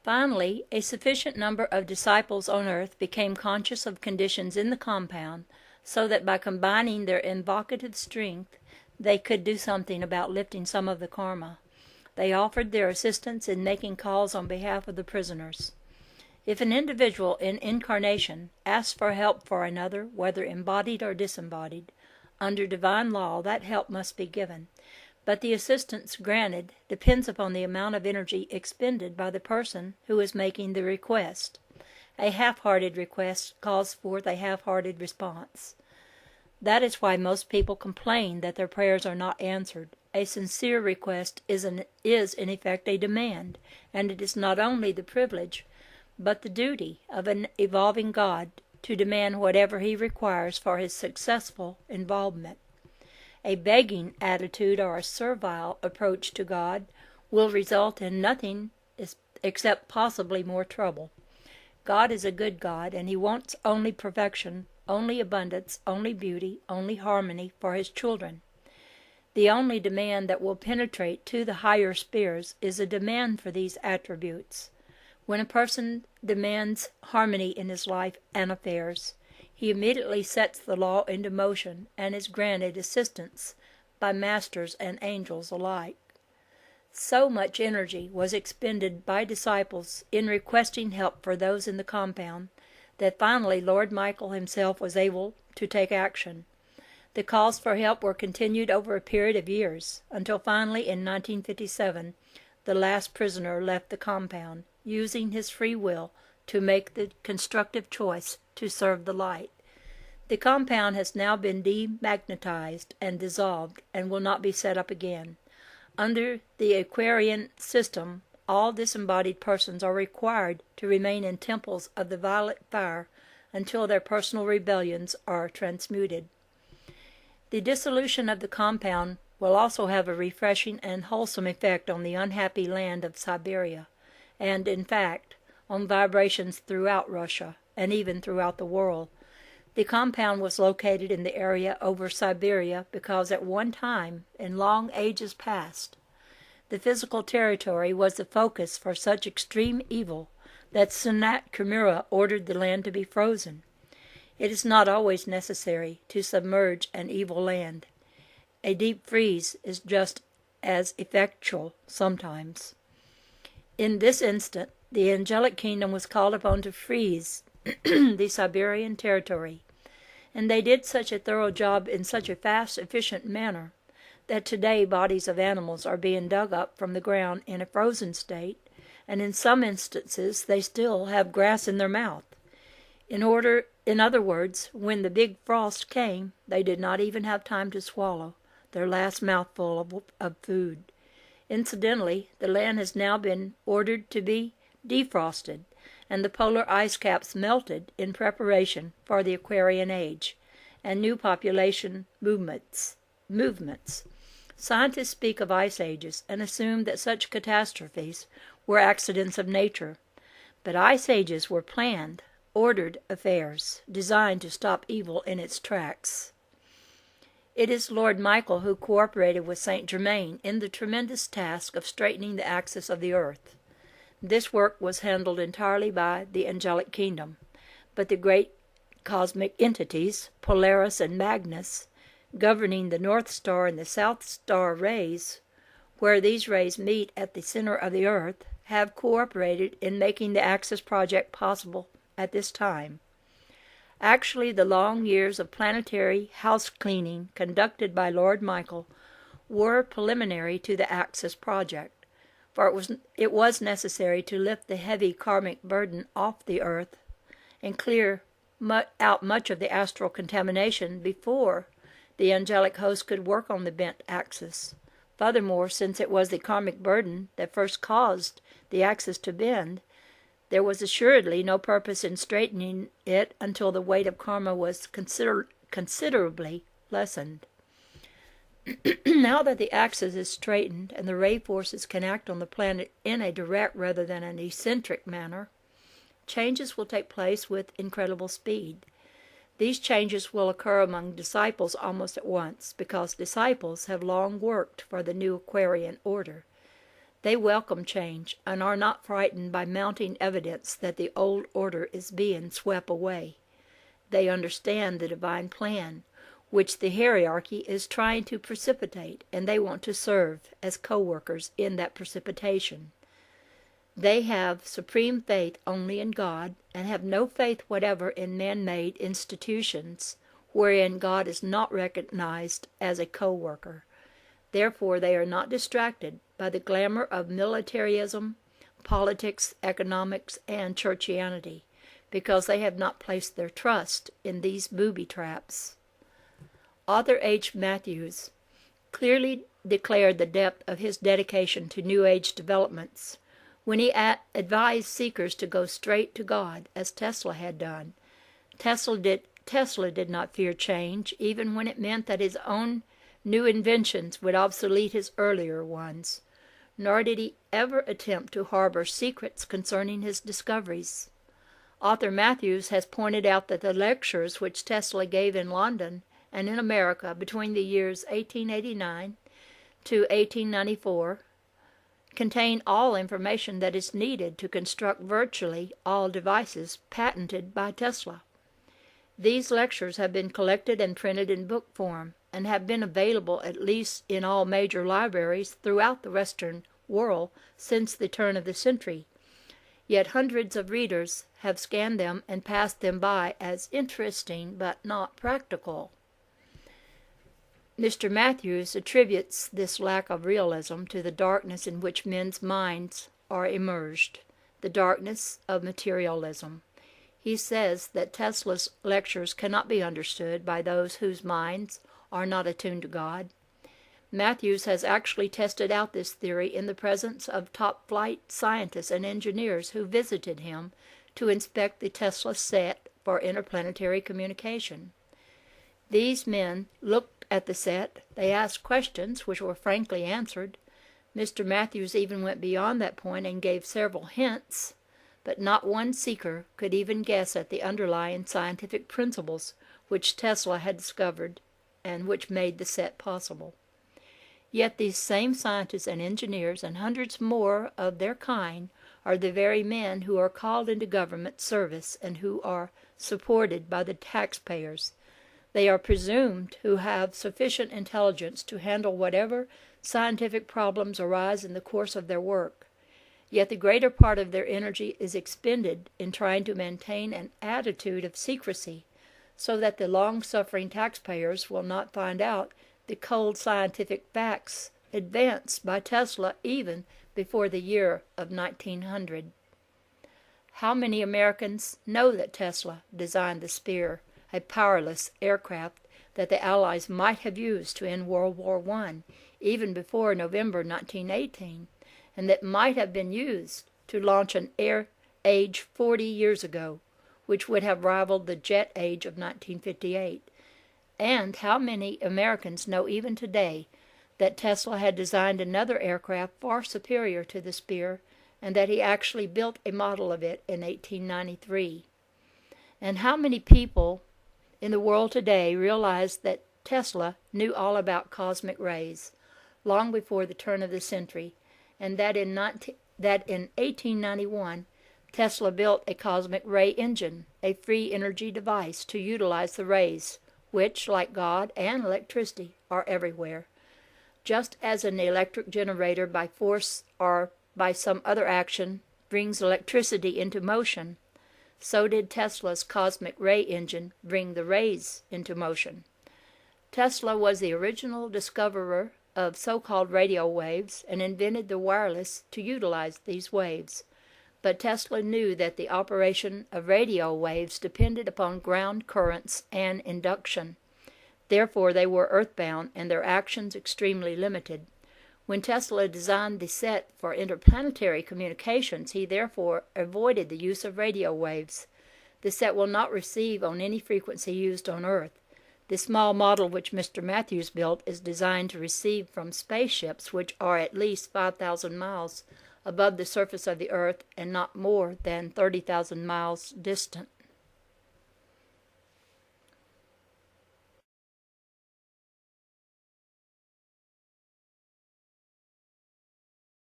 Finally, a sufficient number of disciples on earth became conscious of conditions in the compound, so that by combining their invocative strength, they could do something about lifting some of the karma. They offered their assistance in making calls on behalf of the prisoners. If an individual in incarnation asks for help for another, whether embodied or disembodied, under divine law that help must be given. But the assistance granted depends upon the amount of energy expended by the person who is making the request. A half-hearted request calls forth a half-hearted response. That is why most people complain that their prayers are not answered. A sincere request is in effect a demand, and it is not only the privilege, but the duty of an evolving God to demand whatever he requires for his successful involvement. A begging attitude or a servile approach to God will result in nothing except possibly more trouble. God is a good God, and he wants only perfection, only abundance, only beauty, only harmony for his children. The only demand that will penetrate to the higher spheres is a demand for these attributes. When a person demands harmony in his life and affairs, he immediately sets the law into motion and is granted assistance by masters and angels alike. So much energy was expended by disciples in requesting help for those in the compound that finally Lord Michael himself was able to take action. The calls for help were continued over a period of years, until finally in 1957 the last prisoner left the compound, using his free will to make the constructive choice to serve the light. The compound has now been demagnetized and dissolved and will not be set up again. Under the Aquarian system, all disembodied persons are required to remain in temples of the violet fire until their personal rebellions are transmuted. The dissolution of the compound will also have a refreshing and wholesome effect on the unhappy land of Siberia, and, in fact, on vibrations throughout Russia, and even throughout the world. The compound was located in the area over Siberia because at one time, in long ages past, the physical territory was the focus for such extreme evil that Senat Kimura ordered the land to be frozen. It is not always necessary to submerge an evil land. A deep freeze is just as effectual sometimes. In this instant, the angelic kingdom was called upon to freeze the Siberian territory, and they did such a thorough job in such a fast, efficient manner that today bodies of animals are being dug up from the ground in a frozen state, and in some instances they still have grass in their mouth. In other words, when the big frost came, they did not even have time to swallow their last mouthful of food. Incidentally, the land has now been ordered to be defrosted, and the polar ice caps melted in preparation for the Aquarian Age and new population movements. Scientists speak of ice ages and assume that such catastrophes were accidents of nature, but ice ages were planned, ordered affairs designed to stop evil in its tracks. It is Lord Michael who cooperated with Saint Germain in the tremendous task of straightening the axis of the earth. This work was handled entirely by the angelic kingdom, but the great cosmic entities, Polaris and Magnus, governing the North Star and the South Star rays, where these rays meet at the center of the earth, have cooperated in making the Axis project possible at this time. Actually, the long years of planetary house cleaning conducted by Lord Michael were preliminary to the Axis project, for it was necessary to lift the heavy karmic burden off the earth and clear out much of the astral contamination before the angelic host could work on the bent axis. Furthermore, since it was the karmic burden that first caused the axis to bend, there was assuredly no purpose in straightening it until the weight of karma was considerably lessened. Now that the axis is straightened and the ray forces can act on the planet in a direct rather than an eccentric manner, changes will take place with incredible speed. These changes will occur among disciples almost at once, because disciples have long worked for the new Aquarian order. They welcome change and are not frightened by mounting evidence that the old order is being swept away. They understand the divine plan, which the hierarchy is trying to precipitate, and they want to serve as co-workers in that precipitation. They have supreme faith only in God, and have no faith whatever in man-made institutions, wherein God is not recognized as a co-worker. Therefore they are not distracted by the glamour of militarism, politics, economics, and churchianity, because they have not placed their trust in these booby traps. Author H. Matthews clearly declared the depth of his dedication to New Age developments when he advised seekers to go straight to God, as Tesla had done. Tesla did not fear change, even when it meant that his own new inventions would obsolete his earlier ones, nor did he ever attempt to harbor secrets concerning his discoveries. Author Matthews has pointed out that the lectures which Tesla gave in London and in America between the years 1889 to 1894 contain all information that is needed to construct virtually all devices patented by Tesla. These lectures have been collected and printed in book form, and have been available at least in all major libraries throughout the Western world since the turn of the century. Yet hundreds of readers have scanned them and passed them by as interesting but not practical. Mr. Matthews attributes this lack of realism to the darkness in which men's minds are immersed, the darkness of materialism. He says that Tesla's lectures cannot be understood by those whose minds are not attuned to God. Matthews has actually tested out this theory in the presence of top-flight scientists and engineers who visited him to inspect the Tesla set for interplanetary communication. These men looked at the set, they asked questions which were frankly answered. Mr. Matthews even went beyond that point and gave several hints, but not one seeker could even guess at the underlying scientific principles which Tesla had discovered and which made the set possible. Yet these same scientists and engineers and hundreds more of their kind are the very men who are called into government service and who are supported by the taxpayers. They are presumed to have sufficient intelligence to handle whatever scientific problems arise in the course of their work. Yet the greater part of their energy is expended in trying to maintain an attitude of secrecy, so that the long-suffering taxpayers will not find out the cold scientific facts advanced by Tesla even before the year of 1900. How many Americans know that Tesla designed the Spear, a powerless aircraft that the Allies might have used to end World War I, even before November 1918, and that might have been used to launch an air age 40 years ago, which would have rivaled the jet age of 1958. And how many Americans know even today that Tesla had designed another aircraft far superior to the Spear, and that he actually built a model of it in 1893? And how many people in the world today realize that Tesla knew all about cosmic rays long before the turn of the century, and that in 1891 Tesla built a cosmic ray engine, a free energy device to utilize the rays, which, like God and electricity, are everywhere. Just as an electric generator by force or by some other action brings electricity into motion, so did Tesla's cosmic ray engine bring the rays into motion. Tesla was the original discoverer of so-called radio waves and invented the wireless to utilize these waves. But Tesla knew that the operation of radio waves depended upon ground currents and induction. Therefore, they were earthbound and their actions extremely limited. When Tesla designed the set for interplanetary communications, he therefore avoided the use of radio waves. The set will not receive on any frequency used on Earth. The small model which Mr. Matthews built is designed to receive from spaceships which are at least 5,000 miles above the surface of the Earth and not more than 30,000 miles distant.